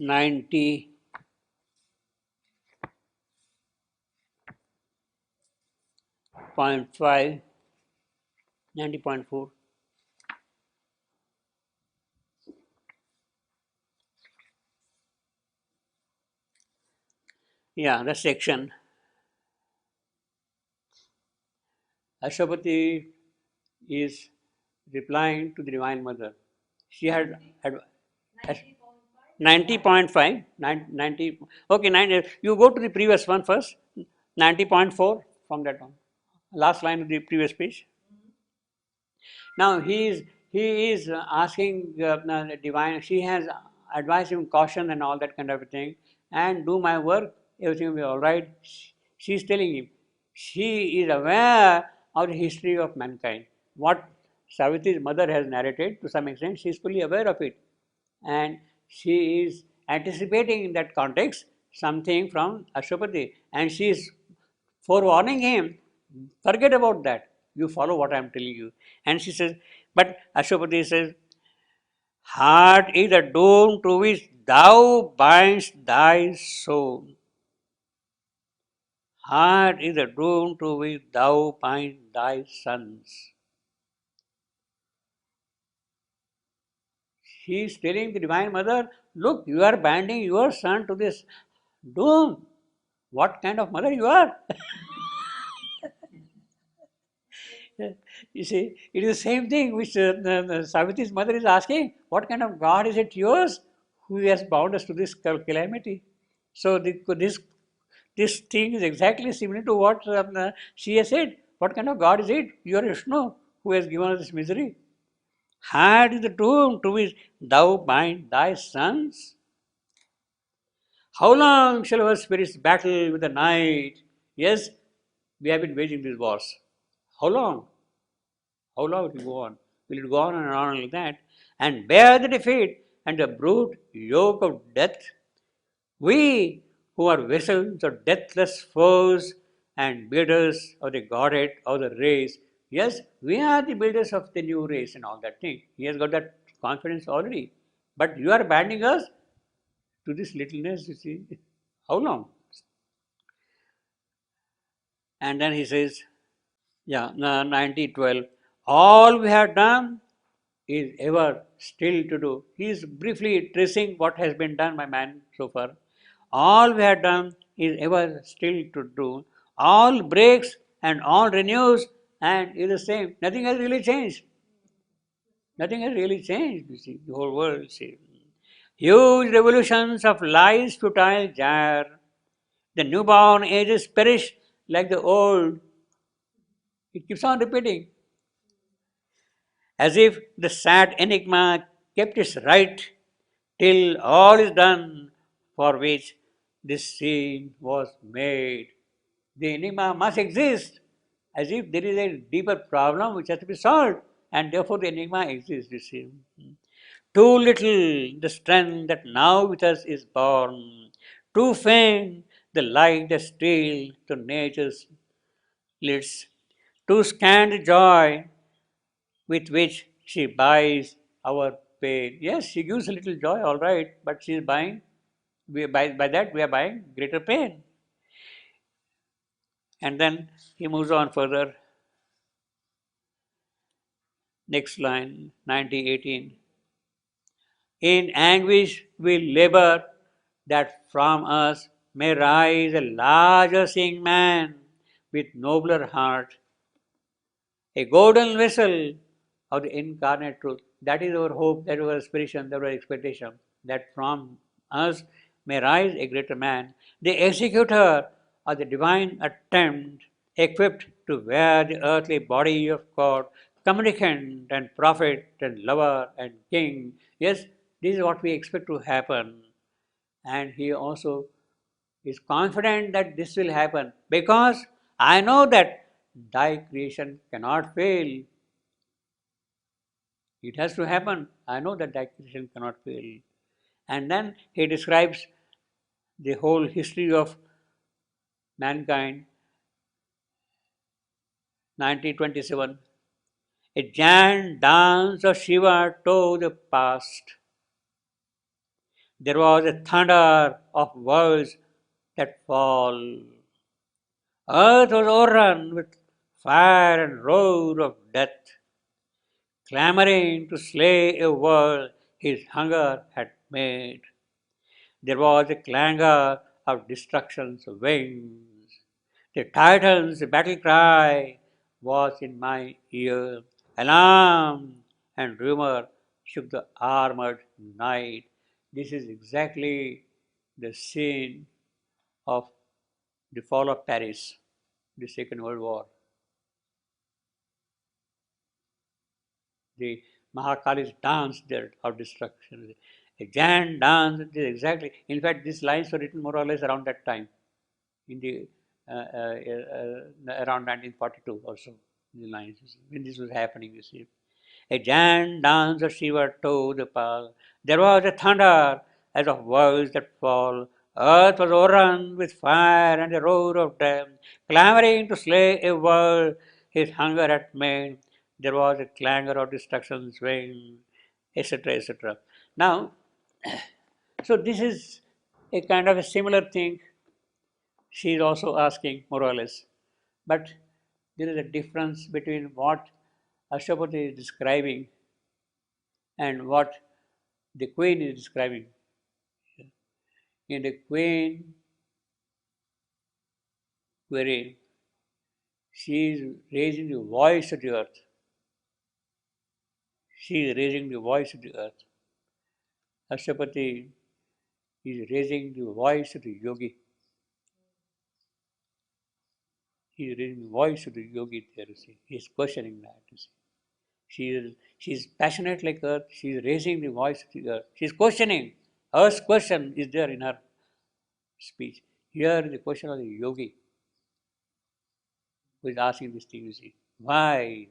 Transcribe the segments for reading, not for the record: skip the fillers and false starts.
90.5, 90.4. Yeah, the section. Ashwapati is replying to the Divine Mother. She had 90.5, 90, okay, 90, you go to the previous one first, 90.4 from that one. Last line of the previous page. Now he is asking the divine. She has advised him caution and all that kind of a thing, and do my work. Everything will be all right. She is telling him. She is aware of the history of mankind. What Savitri's mother has narrated to some extent, she is fully aware of it, and she is anticipating in that context something from Ashwapati, and she is forewarning him, forget about that. You follow what I am telling you. And she says, but Ashwapati says, heart is the doom to which thou bindest thy soul. Heart is the doom to which thou bindest thy sons. She is telling the Divine Mother, look, you are binding your son to this doom. What kind of mother you are? You see, it is the same thing which Savitri's mother is asking, what kind of God is it yours who has bound us to this calamity? So this thing is exactly similar to what she has said. What kind of God is it? You are Vishnu who has given us this misery. Hard is the tomb to which thou bind thy sons. How long shall our spirits battle with the night? Yes, we have been waging these wars. How long? How long it will go on? Will it go on and on like that? And bear the defeat and the brute yoke of death? We who are vessels of deathless foes and builders of the godhead of the race. Yes, we are the builders of the new race and all that thing. He has got that confidence already. But you are banding us to this littleness, you see. How long? And then he says, yeah, 9012. All we have done is ever still to do. He is briefly tracing what has been done by man so far. All we have done is ever still to do. All breaks and all renews and is the same. Nothing has really changed. Nothing has really changed, you see, the whole world. See. Huge revolutions of lies futile jar. The newborn ages perish like the old. It keeps on repeating. As if the sad enigma kept its right till all is done for which this scene was made. The enigma must exist as if there is a deeper problem which has to be solved, and therefore the enigma exists, you see. Too little the strength that now with us is born, too faint the light that steals to nature's lids, too scant the joy with which she buys our pain. Yes, she gives a little joy, all right, but she is buying, by that we are buying greater pain. And then he moves on further. Next line, 9018. In anguish we labor that from us may rise a larger seeing man with nobler heart, a golden vessel of the incarnate truth. That is our hope, that is our aspiration, that is our expectation, that from us may rise a greater man, the executor of the divine attempt, equipped to wear the earthly body of God, communicant and prophet and lover and king. Yes, this is what we expect to happen. And he also is confident that this will happen because I know that thy creation cannot fail. It has to happen. I know that thy creation cannot fail. And then he describes the whole history of mankind. 1927. A giant dance of Shiva to the past. There was a thunder of words that fall. Earth was overrun with fire and roar of death, clamoring to slay a world his hunger had made. There was a clangor of destruction's wings. The Titan's battle cry was in my ear. Alarm and rumor shook the armored night. This is exactly the scene of the fall of Paris, the Second World War. The Mahakali's dance there of destruction. A giant dance, exactly. In fact, these lines were written more or less around that time, in the around 1942 or so. The lines, when this was happening, you see. A giant dance of Shiva to the past. There was a thunder as of worlds that fall. Earth was overrun with fire and a roar of death, clamoring to slay a world his hunger had made. There was a clangor of destruction's wing, etc., etc. Now, so this is a kind of a similar thing she is also asking, more or less. But there is a difference between what Ashwapati is describing and what the queen is describing. In the queen query, she is raising the voice of the earth. She is raising the voice of the earth. Ashwapati is raising the voice of the yogi. He is raising the voice of the yogi there, you see. He is questioning that, you see. She is passionate like earth. She is raising the voice of the earth. She is questioning. Earth's question is there in her speech. Here is the question of the yogi who is asking this thing, you see. Why?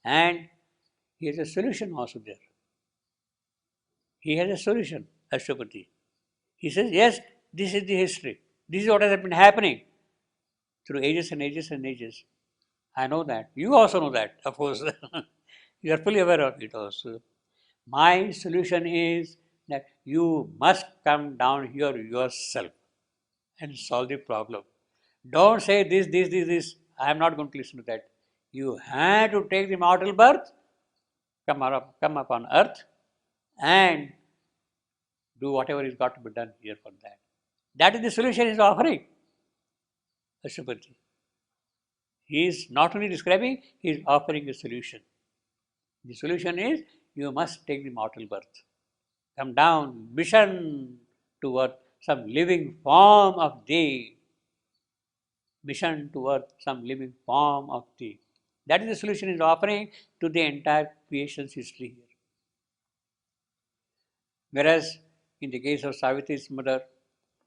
And he has a solution also there. He has a solution, Ashwapati. He says, yes, this is the history. This is what has been happening through ages and ages and ages. I know that. You also know that, of course. You are fully aware of it also. My solution is that you must come down here yourself and solve the problem. Don't say this. I am not going to listen to that. You have to take the mortal birth, come upon earth, and do whatever is got to be done here for that. That is the solution he is offering, Ashwapati. He is not only describing, he is offering a solution. The solution is you must take the mortal birth. Come down, mission toward some living form of thee. Mission toward some living form of thee. That is the solution he is offering to the entire creation's history here. Whereas in the case of Savitri's mother,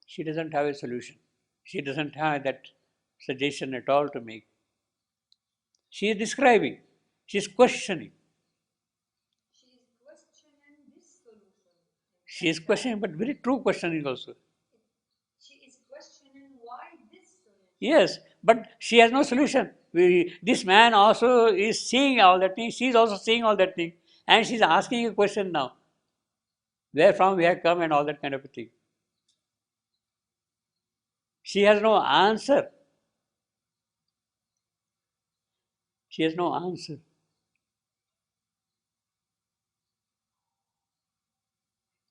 she doesn't have a solution. She doesn't have that suggestion at all to make. She is describing, she is questioning. She is questioning this solution. She is questioning, but very true questioning also. She is questioning why this solution. Yes, but she has no solution. This man also is seeing all that thing, she is also seeing all that thing, and she is asking a question now. Where from we have come and all that kind of a thing. She has no answer. She has no answer.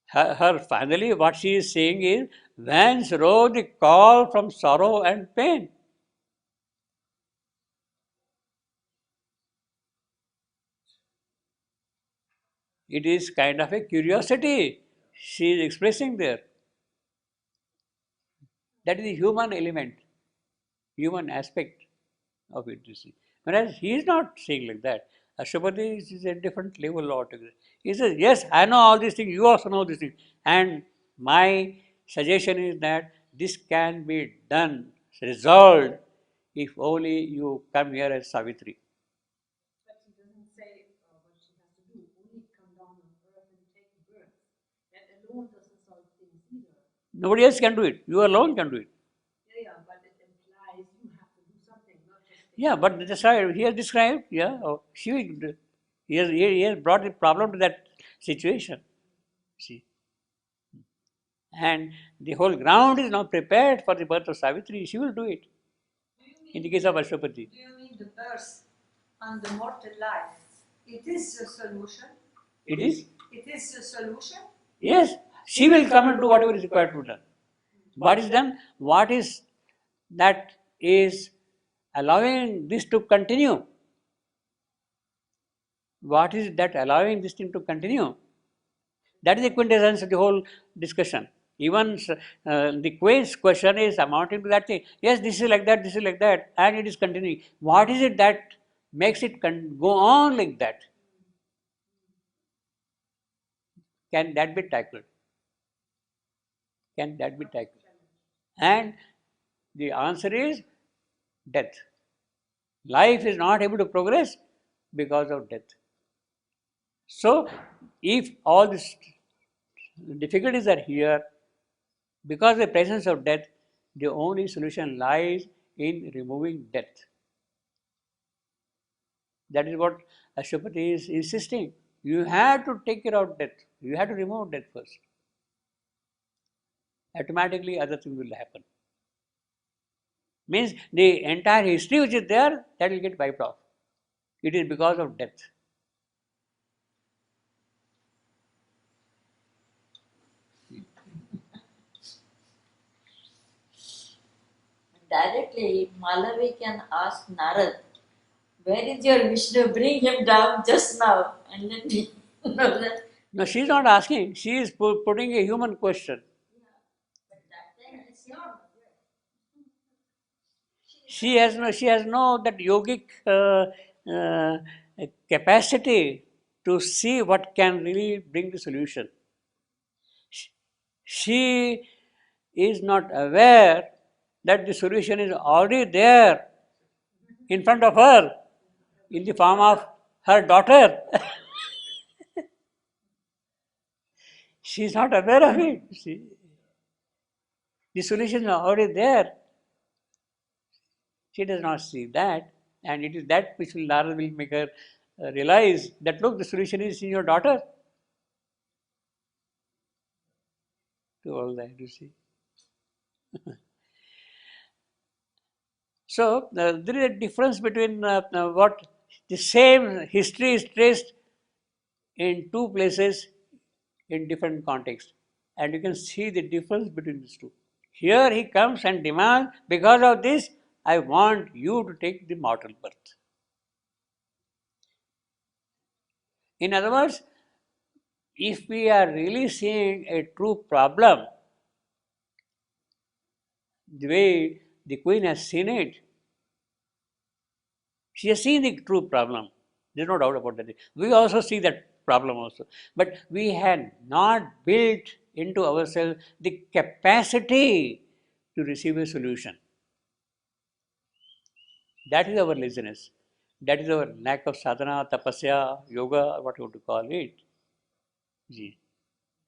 Her finally what she is saying is, whence rose the call from sorrow and pain? It is kind of a curiosity she is expressing there. That is the human element, human aspect of it, you see. Whereas he is not saying like that. Ashwapati is a different level altogether. He says, yes, I know all these things, you also know these things. And my suggestion is that this can be done, resolved, if only you come here as Savitri. But he doesn't say what she has to do. Only come down on earth and take birth. That alone doesn't solve things either. Nobody else can do it. You alone can do it. Yeah, but it implies you have to do something, not just take Yeah, but that's right. He has described, yeah, he has brought the problem to that situation. See. And the whole ground is now prepared for the birth of Savitri. She will do it. Do you In the mean, case of Ashwapati. do you mean the birth and the mortal life? It is the solution. It is? It is the solution. Yes. She will come and do whatever is required to be done. What is done? What is that is allowing this to continue? What is that allowing this thing to continue? That is the quintessence of the whole discussion. Even the quiz question is amounting to that thing. Yes, this is like that, this is like that, and it is continuing. What is it that makes it go on like that? Can that be tackled? Can that be tackled? And the answer is death. Life is not able to progress because of death. So, if all these difficulties are here, because of the presence of death, the only solution lies in removing death. That is what Ashwapati is insisting. You have to take care of death. You have to remove death first. Automatically, other things will happen. Means the entire history which is there, that will get wiped off. It is because of death. Directly, Malavi can ask Narad, where is your Vishnu? Bring him down just now and let me know that. No, she is not asking. She is putting a human question. But that time it's not. She has no that yogic uh, capacity to see what can really bring the solution. She is not aware that the solution is already there in front of her in the form of her daughter. She is not aware of it. The solution is already there. She does not see that, and it is that which will Narada will make her realize that look, the solution is in your daughter. To all that, you see. So there is a difference between what the same history is traced in two places in different contexts, and you can see the difference between these two. Here he comes and demands, because of this, I want you to take the mortal birth. In other words, if we are really seeing a true problem, the way the queen has seen it, she has seen the true problem. There's no doubt about that. We also see that problem also. But we had not built into ourselves the capacity to receive a solution. That is our laziness. That is our lack of sadhana, tapasya, yoga, what you want to call it. Ji.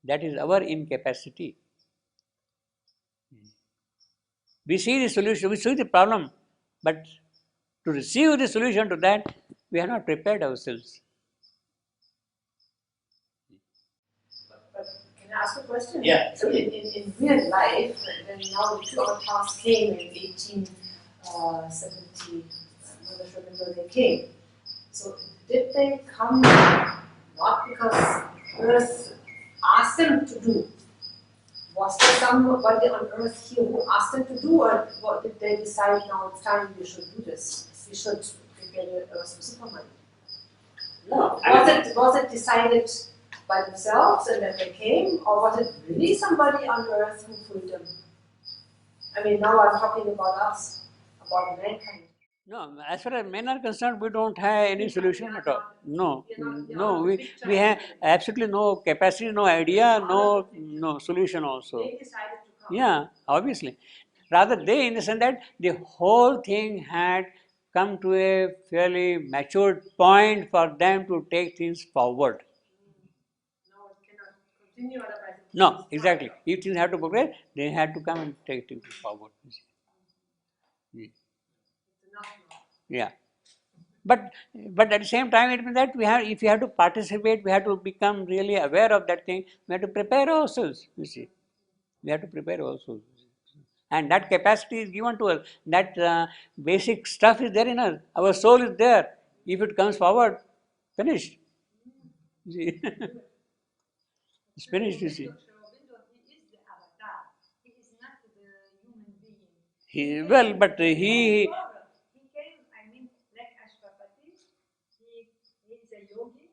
That is our incapacity. We see the solution, we see the problem, but to receive the solution to that, we are not prepared ourselves. But can I ask a question? Yeah. So in real life, when now the two avatars came in 1870, Mother Shobhindra, they came. So did they come not because Earth asked them to do? Was there somebody on Earth here who asked them to do, or what did they decide now it's time we should do this? We should prepare the Earth for Superman. No, Was it decided by themselves and then they came, or was it really somebody on Earth who pulled them? I mean, now I'm talking about us, about mankind. no, as far as men are concerned, we don't have any solution at all. No, no, we have absolutely no capacity, no idea, no solution also. They decided to come. Yeah, obviously. Rather, they, in the sense that the whole thing had come to a fairly matured point for them to take things forward. No, it cannot continue otherwise. No, exactly. If things have to progress, they had to come and take things forward. It's enough now. Yeah. But at the same time, it means that we have, if we have to participate, we have to become really aware of that thing. We have to prepare ourselves. You see, We have to prepare also. And that capacity is given to us. That basic stuff is there in us. Our soul is there. If it comes forward, finished. You see? It's finished, you see. Dr. Aurobindo, he is the avatar. He is not the human being. Well, but He he, came, I mean, like Ashwapati, he is a yogi.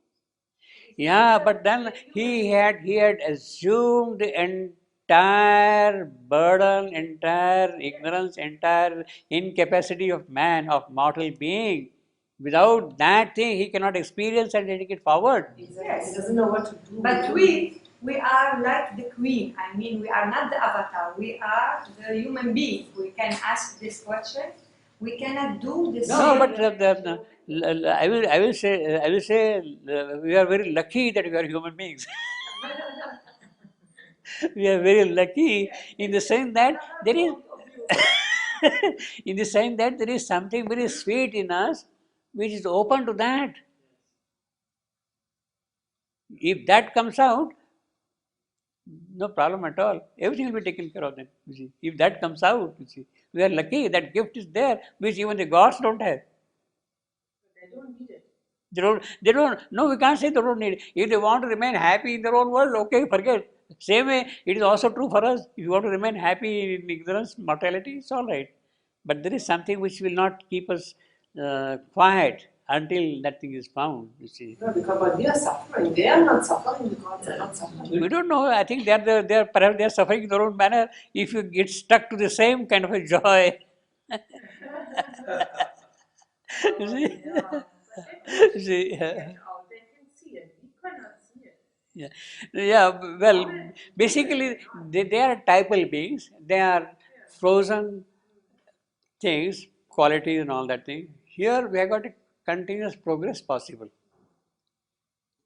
yeah, but then he had assumed entire burden, entire ignorance, entire incapacity of man, of mortal being. Without that thing, he cannot experience and take it forward. Exactly. Yes. He doesn't know what to do. But we are like the queen. I mean, we are not the avatar. We are the human being. We can ask this question. We cannot do this. No, but I will say, we are very lucky that we are human beings. We are very lucky in the sense that there is, in the sense that there is something very sweet in us which is open to that. If that comes out, no problem at all. Everything will be taken care of then. You see, if that comes out, you see, we are lucky that gift is there, which even the gods don't have. They don't need it. They don't, no, we can't say they don't need it. If they want to remain happy in their own world, okay, forget. Same way, it is also true for us. If you want to remain happy in ignorance, mortality, it's all right. But there is something which will not keep us quiet until that thing is found, you see. No, because they are suffering. They are not suffering. The gods are not suffering. We don't know. I think perhaps they are suffering in their own manner. If you get stuck to the same kind of a joy, you see, you see, They can see it. We cannot see it. yeah, yeah. Well, basically, they are typal beings. They are frozen things, qualities, and all that thing. Here we have got a continuous progress possible.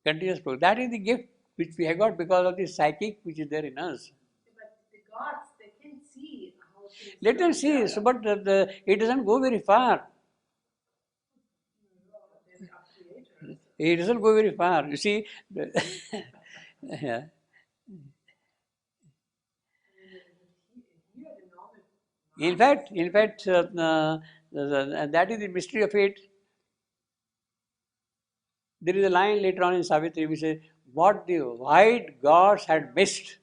Continuous progress. That is the gift which we have got because of the psychic which is there in us. But the gods, they can see how things Let them see. So, but it doesn't go very far. they are creators. It doesn't go very far. You see, yeah. Here, the normal. In fact, that is the mystery of it. There is a line later on in Savitri which says, "What the white gods had missed."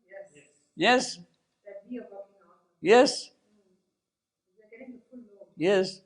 Yes. Yes, That we are working on. yes, We are getting the full load. yes.